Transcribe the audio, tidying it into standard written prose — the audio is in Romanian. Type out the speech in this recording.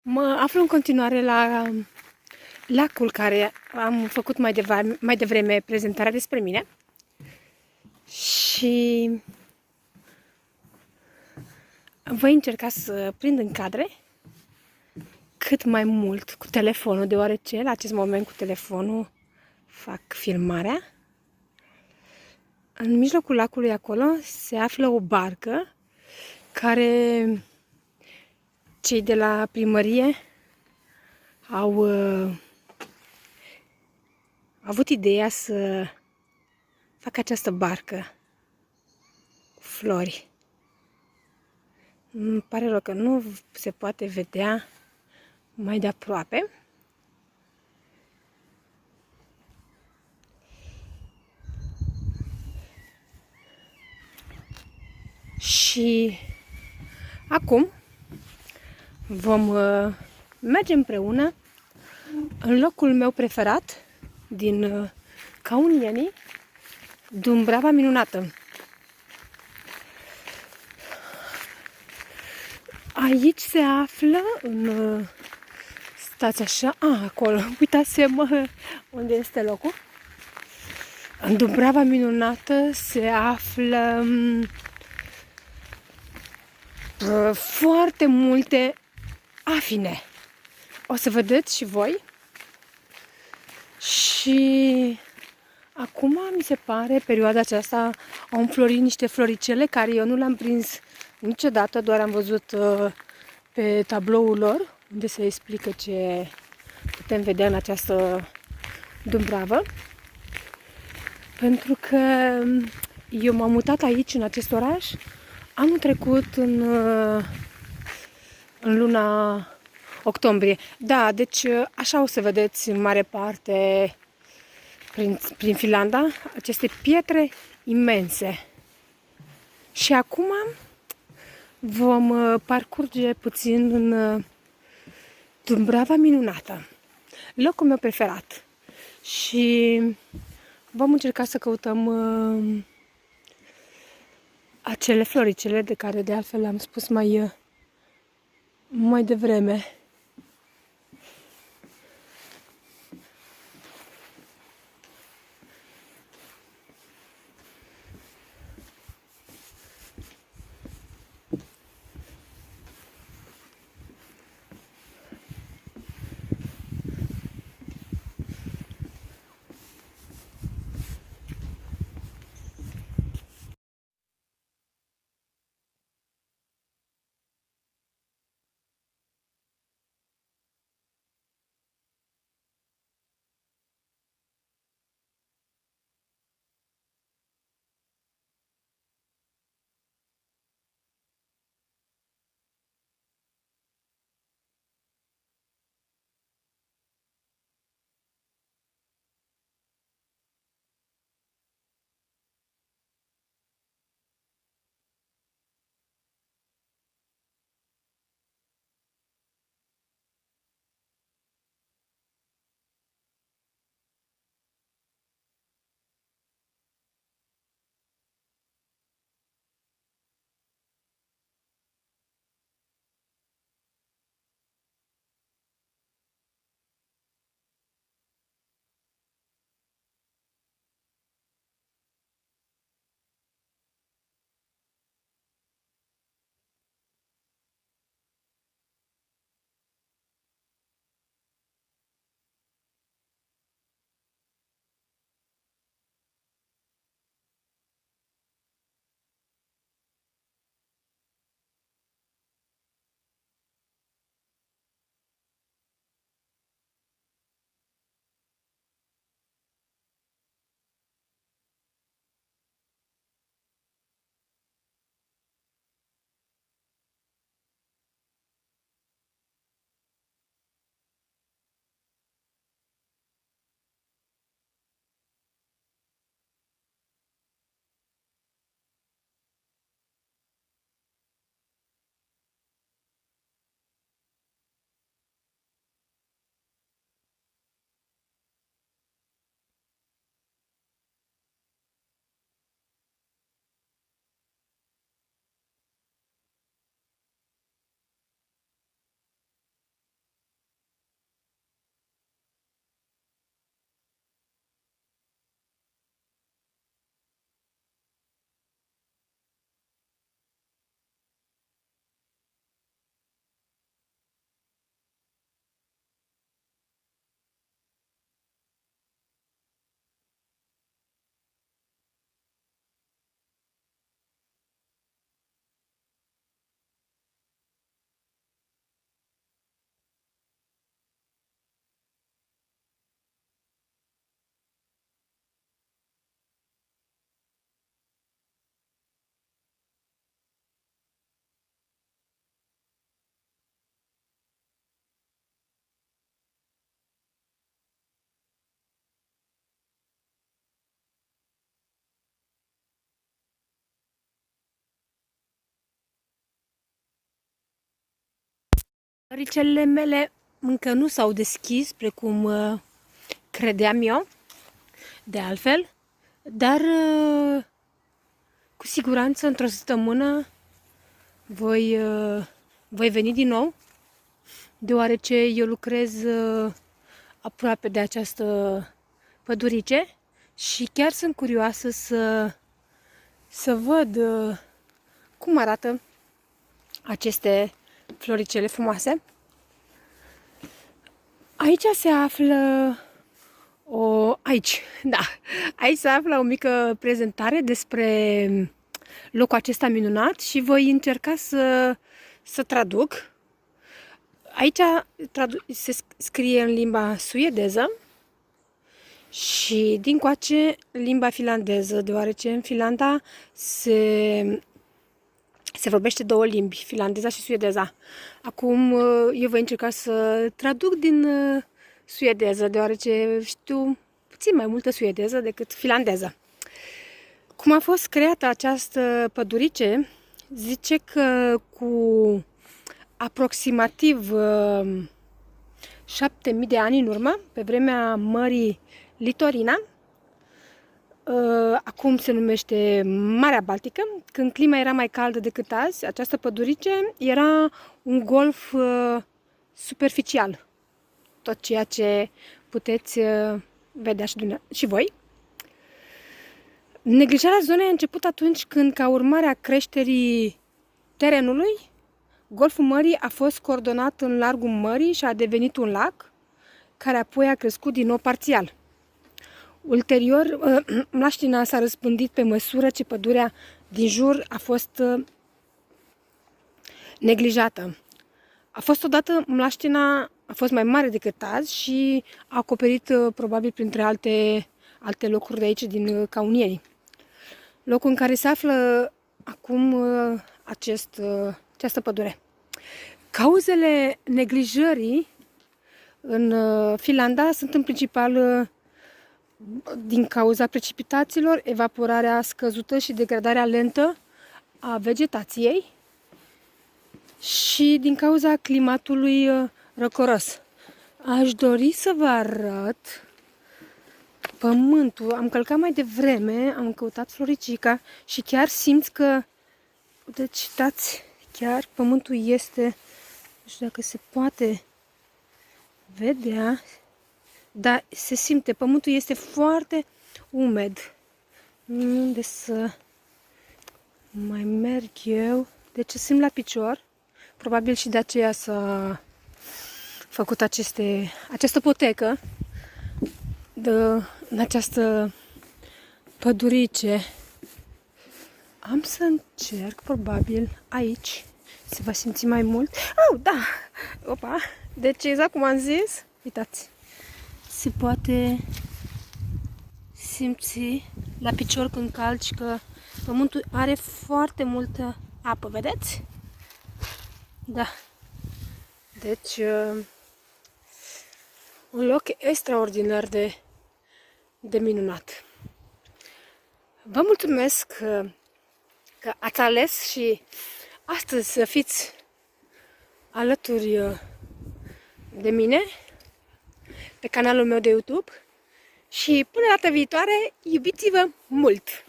Mă aflu în continuare la lacul care am făcut mai devreme prezentarea despre mine și voi încerca să prind în cadre cât mai mult cu telefonul, deoarece la acest moment cu telefonul fac filmarea. În mijlocul lacului acolo se află o barcă care cei de la primărie au avut ideea să facă această barcă cu flori. Îmi pare rău că nu se poate vedea mai de aproape. Și acum vom merge împreună în locul meu preferat din Caunienii, Dumbrava Minunată. Aici se află stați așa, acolo, uitați-mă unde este locul. În Dumbrava Minunată se află foarte multe afine. O să vedeți și voi. Și acum mi se pare, perioada aceasta, au înflorit niște floricele care eu nu le-am prins niciodată, doar am văzut pe tabloul lor, unde se explică ce putem vedea în această Dumbravă. Pentru că eu m-am mutat aici, în acest oraș, anul trecut, în luna octombrie. Da, deci așa o să vedeți în mare parte prin Finlanda aceste pietre imense. Și acum vom parcurge puțin în Dumbrava Minunată, locul meu preferat. Și vom încerca să căutăm acele floricele de care de altfel am spus mai devreme. Floricele mele încă nu s-au deschis precum credeam eu, de altfel, dar cu siguranță într-o săptămână voi veni din nou, deoarece eu lucrez aproape de această pădurice și chiar sunt curioasă să văd cum arată aceste floricele frumoase. Aici se află aici se află o mică prezentare despre locul acesta minunat și voi încerca să traduc. Aici se scrie în limba suedeză și dincoace limba finlandeză, deoarece în Finlanda se vorbește două limbi, finlandeza și suedeza. Acum eu voi încerca să traduc din suedeză, deoarece știu puțin mai multă suedeză decât finlandeză. Cum a fost creată această pădurice, zice că cu aproximativ 7000 de ani în urmă, pe vremea Mării Litorina, acum se numește Marea Baltică, când clima era mai caldă decât azi, această pădurice era un golf superficial. Tot ceea ce puteți vedea și voi. Neglijarea zonei a început atunci când, ca urmare a creșterii terenului, golful mării a fost coordonat în largul mării și a devenit un lac, care apoi a crescut din nou parțial. Ulterior, mlaștina s-a răspândit pe măsură ce pădurea din jur a fost neglijată. A fost odată, mlaștina a fost mai mare decât azi și a acoperit probabil printre alte locuri de aici din Caunieni. Locul în care se află acum această pădure. Cauzele neglijării în Finlanda sunt în principal din cauza precipitațiilor, evaporarea scăzută și degradarea lentă a vegetației și din cauza climatului răcoros. Aș dori să vă arăt pământul. Am călcat mai devreme, am căutat floricica și chiar simți că, deci, uitați, chiar pământul este, nu știu dacă se poate vedea, dar se simte, pământul este foarte umed. Unde să mai merg eu? Deci simt la picior. Probabil și de aceea s-a făcut această potecă în această pădurice. Am să încerc, probabil, aici se va simți mai mult. Oh, da! Opa! Deci, exact cum am zis, uitați, se poate simți la picior când calci că pământul are foarte multă apă, vedeți? Da. Deci, un loc extraordinar de minunat. Vă mulțumesc că ați ales și astăzi să fiți alături de mine pe canalul meu de YouTube și până data viitoare, iubiți-vă mult!